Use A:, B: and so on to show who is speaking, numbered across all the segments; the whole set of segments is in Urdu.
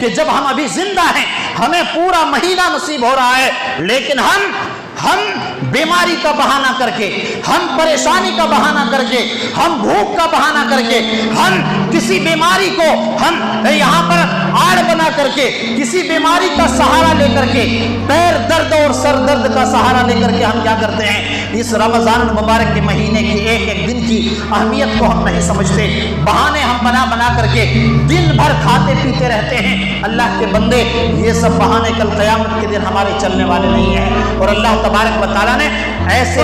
A: کہ جب ہم ابھی زندہ ہیں، ہمیں پورا مہینہ نصیب ہو رہا ہے، لیکن ہم بیماری کا بہانہ کر کے، ہم پریشانی کا بہانہ کر کے، ہم بھوک کا بہانہ کر کے، ہم کسی بیماری کو ہم یہاں پر آڑ بنا کر کے، کسی بیماری کا سہارا لے کر کے، پیر درد اور سر درد کا سہارا لے کر کے ہم کیا کرتے ہیں؟ اس رمضان المبارک کے مہینے کی ایک ایک دن کی اہمیت کو ہم نہیں سمجھتے، بہانے ہم بنا کر کے دن بھر کھاتے پیتے رہتے ہیں۔ اللہ کے بندے، یہ سب بہانے کل قیامت کے دن ہمارے چلنے والے نہیں ہیں۔ اور اللہ تبارک و تعالیٰ نے ایسے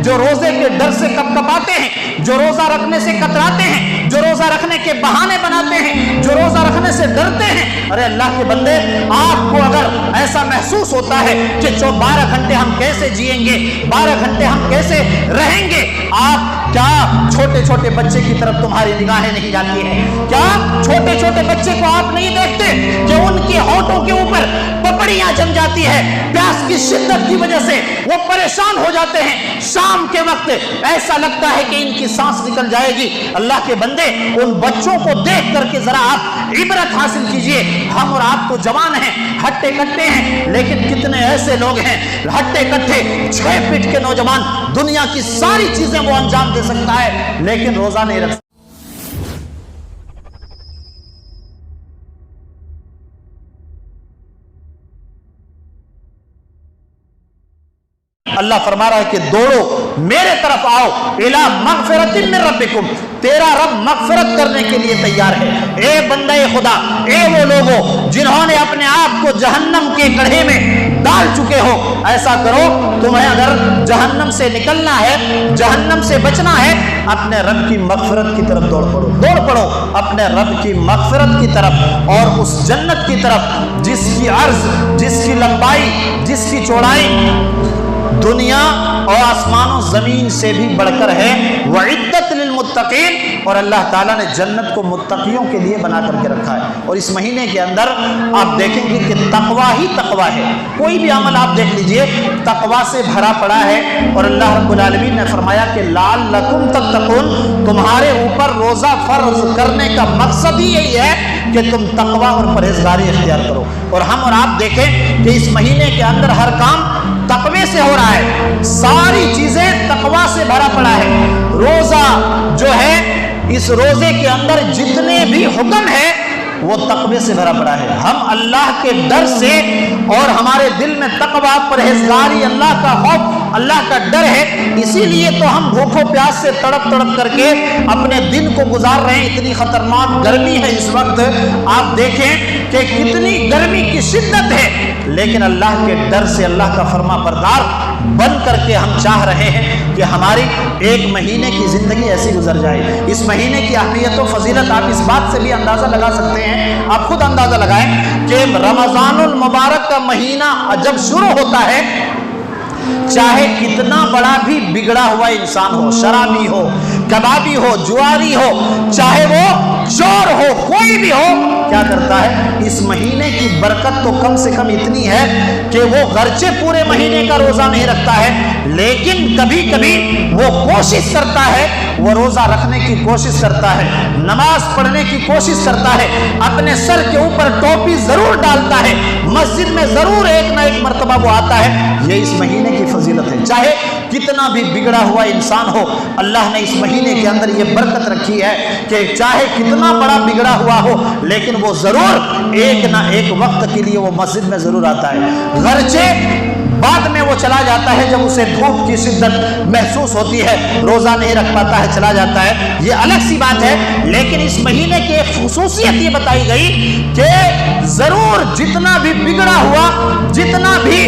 A: جو روزے کے ڈر سے کپکپاتے ہیں، جو روزہ رکھنے سے کتراتے ہیں، جو روزہ رکھنے کے بہانے بناتے ہیں، جو روزہ رکھنے سے ڈرتے ہیں، ارے اللہ کے بندے، آپ کو اگر ایسا محسوس ہوتا ہے کہ 12 گھنٹے ہم کیسے جئیں گے، 12 گھنٹے ہم کیسے رہیں گے، آپ کیا چھوٹے چھوٹے بچے کی طرف تمہاری نگاہیں نہیں جاتی ہیں؟ کیا چھوٹے چھوٹے بچے کو آپ نہیں دیکھتے کہ ان کے ہونٹوں کے اوپر پپڑیاں جم جاتی ہے، پیاس کی شدت کی وجہ سے وہ پریشان ہو جاتے ہیں، شام کے وقت ایسا لگتا ہے کہ ان کی سانس نکل جائے گی۔ اللہ کے بندے، ان بچوں کو دیکھ کر کے ذرا آپ عبرت حاصل کیجئے۔ ہم اور آپ تو جوان ہیں، ہٹے کٹے ہیں، لیکن کتنے ایسے لوگ ہیں ہٹے کٹے 6 فٹ کے نوجوان، دنیا کی ساری چیزیں وہ انجام دے سکتا ہے لیکن روزہ نہیں رکھ سکتا۔ اللہ فرما رہا ہے کہ دوڑو میرے طرف آؤ، الی مغفرۃ من ربکم، تیرا رب مغفرت کرنے کے لیے تیار ہے۔ اے بندہ خدا، اے وہ لوگوں جنہوں نے اپنے آپ کو جہنم کے گڑھے میں ڈال چکے ہو، ایسا کرو، تمہیں اگر جہنم سے نکلنا ہے، جہنم سے بچنا ہے، اپنے رب کی مغفرت کی طرف دوڑ پڑو اپنے رب کی مغفرت کی طرف اور اس جنت کی طرف جس کی عرض، جس کی لمبائی، جس کی چوڑائی دنیا اور آسمان و زمین سے بھی بڑھ کر ہے۔ وعدت للمتقین، اور اللہ تعالیٰ نے جنت کو متقیوں کے لیے بنا کر کے رکھا ہے۔ اور اس مہینے کے اندر آپ دیکھیں گے کہ تقویٰ ہی تقویٰ ہے، کوئی بھی عمل آپ دیکھ لیجئے تقویٰ سے بھرا پڑا ہے۔ اور اللہ رب العالمین نے فرمایا کہ لعلکم تتقون، تمہارے اوپر روزہ فرض کرنے کا مقصد ہی یہی ہے کہ تم تقویٰ اور پرہیزگاری اختیار کرو۔ اور ہم اور آپ دیکھیں کہ اس مہینے کے اندر ہر کام تقوی سے ہو رہا ہے، ساری چیزیں تقویٰ سے بھرا پڑا ہے۔ روزہ جو ہے، اس روزے کے اندر جتنے بھی حکم ہے وہ تقوی سے بھرا پڑا ہے۔ ہم اللہ کے ڈر سے، اور ہمارے دل میں تقویٰ، پرہیزگاری، اللہ کا خوف، اللہ کا ڈر ہے، اسی لیے تو ہم بھوکوں پیاس سے تڑپ کر کے اپنے دن کو گزار رہے ہیں۔ اتنی خطرناک گرمی ہے اس وقت، آپ دیکھیں کہ کتنی گرمی کی شدت ہے، لیکن اللہ کے ڈر سے، اللہ کا فرما بردار بن کر کے ہم چاہ رہے ہیں کہ ہماری ایک مہینے کی زندگی ایسی گزر جائے۔ اس مہینے کی اہمیت و فضیلت آپ اس بات سے بھی اندازہ لگا سکتے ہیں، آپ خود اندازہ لگائیں کہ رمضان المبارک کا مہینہ جب شروع ہوتا ہے، چاہے کتنا بڑا بھی بگڑا ہوا انسان ہو، شرابی ہو، کبابی ہو، جواری ہو، چاہے وہ چور ہو، کوئی بھی ہو، کیا کرتا ہے؟ اس مہینے کی برکت تو کم سے کم اتنی ہے کہ وہ گرچہ پورے مہینے کا روزہ نہیں رکھتا ہے، لیکن کبھی کبھی وہ کوشش کرتا ہے، وہ روزہ رکھنے کی کوشش کرتا ہے، نماز پڑھنے کی کوشش کرتا ہے، اپنے سر کے اوپر ٹوپی ضرور ڈالتا ہے، مسجد میں ضرور ایک نہ ایک مرتبہ وہ آتا ہے۔ یہ اس مہینے کی فضیلت ہے۔ چاہے کتنا بھی بگڑا ہوا انسان ہو، اللہ نے اس مہینے کے اندر یہ برکت رکھی ہے کہ چاہے کتنا بڑا بگڑا ہوا ہو، لیکن وہ ضرور ایک نہ ایک وقت کے لیے وہ مسجد میں ضرور آتا ہے، گرچہ بعد میں وہ چلا جاتا ہے جب اسے دھوپ کی شدت محسوس ہوتی ہے، روزہ نہیں رکھ پاتا ہے، چلا جاتا ہے، یہ الگ سی بات ہے۔ لیکن اس مہینے کی ایک خصوصیت یہ بتائی گئی کہ ضرور جتنا بھی بگڑا ہوا، جتنا بھی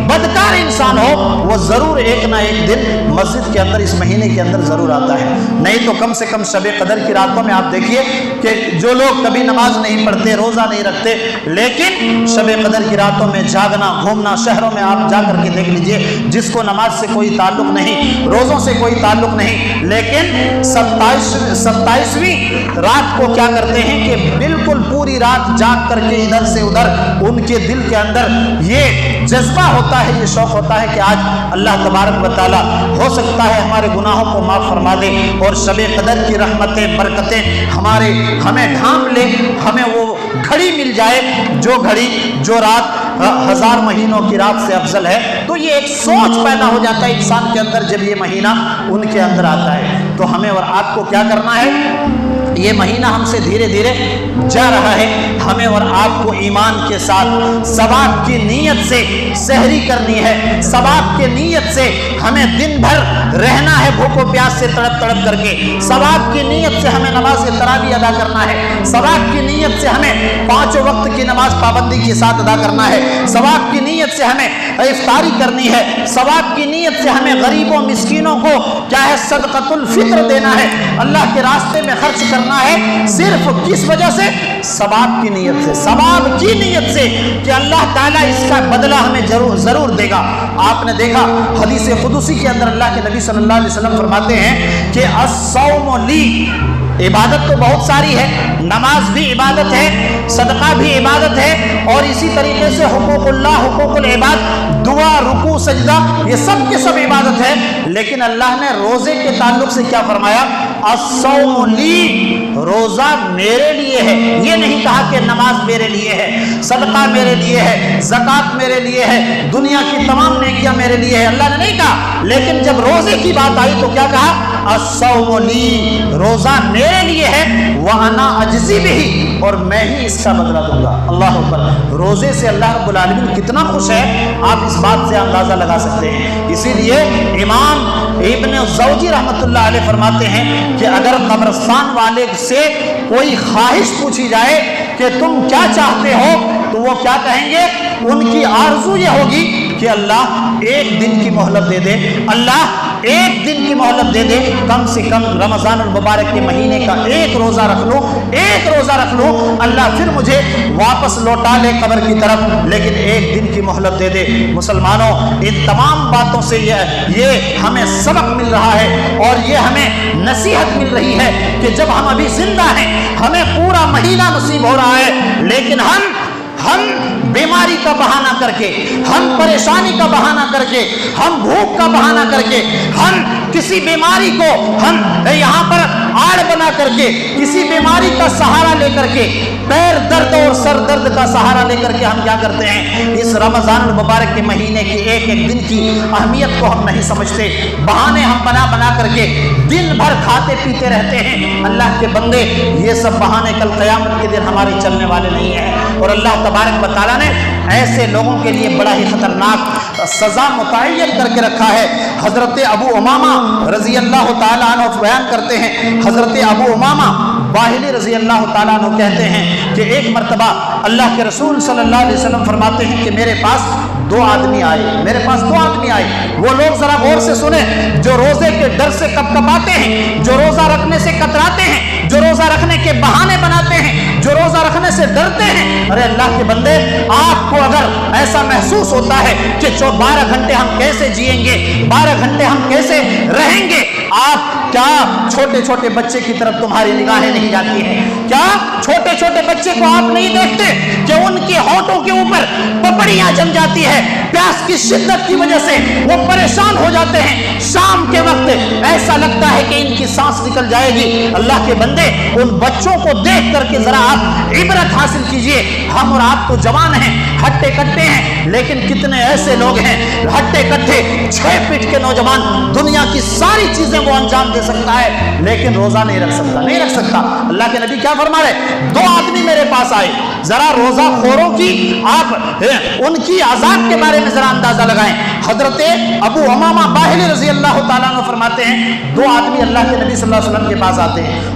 A: بدکار انسان ہو، وہ ضرور ایک نہ ایک دن مسجد کے اندر اس مہینے کے اندر ضرور آتا ہے۔ نہیں تو کم سے کم شب قدر کی راتوں میں آپ دیکھیے کہ جو لوگ کبھی نماز نہیں پڑھتے، روزہ نہیں رکھتے، لیکن شب قدر کی راتوں میں جاگنا، گھومنا، شہروں میں آپ جا کر کے دیکھ لیجئے، جس کو نماز سے کوئی تعلق نہیں، روزوں سے کوئی تعلق نہیں، لیکن 27ویں رات کو کیا کرتے ہیں کہ بالکل پوری رات جاگ کر کے ادھر سے ادھر ان کے دل کے اندر یہ جذبہ ہوتا ہے، یہ شوق ہوتا ہے کہ آج اللہ تبارک و تعالیٰ ہو سکتا ہے ہمارے گناہوں کو معاف فرما دے اور شب قدر کی رحمتیں برکتیں ہمیں ڈھانپ لے، ہمیں وہ گھڑی مل جائے جو رات 1000 مہینوں کی رات سے افضل ہے۔ تو یہ ایک سوچ پیدا ہو جاتا ہے انسان کے اندر جب یہ مہینہ ان کے اندر آتا ہے۔ تو ہمیں اور آپ کو کیا کرنا ہے؟ یہ مہینہ ہم سے دھیرے دھیرے جا رہا ہے، ہمیں اور آپ کو ایمان کے ساتھ ثواب کی نیت سے سحری کرنی ہے، ثواب کی نیت سے ہمیں دن بھر رہنا ہے بھوک و پیاس سے تڑپ تڑپ کر کے، ثواب کی نیت سے ہمیں نماز تراویح ادا کرنا ہے، ثواب کی نیت سے ہمیں 5 وقت کی نماز پابندی کے ساتھ ادا کرنا ہے، ثواب کی نیت سے ہمیں افطاری کرنی ہے، ثواب کی نیت سے ہمیں غریبوں مسکینوں کو کیا ہے صدقۃ الفطر دینا ہے، اللہ کے راستے میں خرچ کرنا ہے، صرف کس وجہ سے؟ ثواب کی نیت سے، ثواب کی نیت سے کہ اللہ تعالیٰ اس کا بدلہ ہمیں ضرور دے گا۔ آپ نے دیکھا حدیث قدسی کے اندر اللہ کے نبی صلی اللہ علیہ وسلم فرماتے ہیں کہ الصوم لی، عبادت تو بہت ساری ہے، نماز بھی عبادت ہے، صدقہ بھی عبادت ہے، اور اسی طریقے سے حقوق اللہ، حقوق العباد، دعا، رکوع، سجدہ، یہ سب کے سب عبادت ہے، لیکن اللہ نے روزے کے تعلق سے کیا فرمایا؟ الصوم لی، روزہ میرے لیے ہے۔ یہ نہیں کہا کہ نماز میرے لیے ہے، صدقہ میرے لیے ہے، زکوٰۃ میرے لیے ہے، دنیا کی تمام نیکیاں میرے لیے ہے، اللہ نے نہیں کہا، لیکن جب روزے کی بات آئی تو کیا کہا؟ الصوم لی، روزہ میرے لیے ہے، وَأَنَا أَجْزِي بِهِ، اور میں ہی اس کا بدلہ دوں گا۔ اللہ اکبر، روزے سے اللہ رب العالمین کتنا خوش ہے، آپ اس بات سے اندازہ لگا سکتے ہیں۔ اسی لیے امام ابن الجوزی رحمۃ اللہ علیہ فرماتے ہیں کہ اگر قبرستان والے سے کوئی خواہش پوچھی جائے کہ تم کیا چاہتے ہو تو وہ کیا کہیں گے؟ ان کی آرزو یہ ہوگی کہ اللہ 1 دن کی مہلت دے دے، اللہ 1 دن کی مہلت دے دے، کم سے کم رمضان المبارک کے مہینے کا 1 روزہ رکھ لوں، 1 روزہ رکھ لوں، اللہ پھر مجھے واپس لوٹا لے قبر کی طرف، لیکن 1 دن کی مہلت دے دے۔ مسلمانوں، ان تمام باتوں سے یہ ہمیں سبق مل رہا ہے اور یہ ہمیں نصیحت مل رہی ہے کہ جب ہم ابھی زندہ ہیں، ہمیں پورا مہینہ نصیب ہو رہا ہے، لیکن ہم بیماری کا بہانہ کر کے، ہم پریشانی کا بہانہ کر کے، ہم بھوک کا بہانہ کر کے، ہم کسی بیماری کو ہم یہاں پر آڑ بنا کر کے، کسی بیماری کا سہارا لے کر کے، پیر درد اور سر درد کا سہارا لے کر کے ہم کیا کرتے ہیں؟ اس رمضان المبارک کے مہینے کی 1 دن کی اہمیت کو ہم نہیں سمجھتے، بہانے ہم بنا کر کے دن بھر کھاتے پیتے رہتے ہیں۔ اللہ کے بندے، یہ سب بہانے کل قیامت کے دن ہمارے چلنے والے نہیں ہیں، اور اللہ تبارک و تعالیٰ نے ایسے لوگوں کے لیے بڑا ہی خطرناک سزا متعین کر کے رکھا ہے۔ حضرت ابو امامہ رضی اللہ تعالیٰ عنہ بیان کرتے ہیں، حضرت ابو امامہ باہلی رضی اللہ تعالیٰ عنہ کہتے ہیں کہ ایک مرتبہ اللہ کے رسول صلی اللہ علیہ وسلم فرماتے ہیں کہ میرے پاس 2 آدمی آئے، وہ لوگ ذرا غور سے سنیں جو روزے کے ڈر سے کپکپاتے ہیں، جو روزہ رکھنے سے کتراتے ہیں، جو روزہ رکھنے کے بہانے بناتے ہیں، جو روزہ رکھنے سے ڈرتے ہیں۔ ارے اللہ کے بندے، آپ کو اگر ایسا محسوس ہوتا ہے کہ 12 گھنٹے ہم کیسے جئیں گے، 12 گھنٹے ہم کیسے رہیں گے، آپ کیا چھوٹے چھوٹے بچے کی طرف تمہاری نگاہیں نہیں جاتی ہیں؟ کیا چھوٹے چھوٹے بچے کو آپ نہیں دیکھتے کہ ان کے ہونٹوں کے اوپر پپڑیاں جم جاتی ہے، پیاس کی شدت کی وجہ سے وہ پریشان ہو جاتے ہیں، شام کے وقت ایسا لگتا ہے کہ ان کی سانس نکل جائے گی۔ اللہ کے بندے، ان بچوں کو دیکھ کر کے ذرا آپ عبرت حاصل کیجئے۔ ہم اور آپ تو جوان ہیں، ہٹے کٹے ہیں، لیکن کتنے ایسے لوگ ہیں ہٹے کٹے 6 فٹ کے نوجوان، دنیا کی ساری چیزیں وہ انجام دے سکتا ہے لیکن روزہ نہیں رکھ سکتا۔ اللہ کے نبی کیا فرما رہے؟ 2 آدمی میرے پاس آئے، ذرا روزہ خوروں کی آپ ان کی عذاب کے بارے میں ذرا اندازہ لگائیں۔ حضرت ابو امامہ باہلی رضی اللہ تعالیٰ عنہ فرماتے ہیں 2 آدمی اللہ کے نبی صلی اللہ علیہ وسلم کے پاس آتے ہیں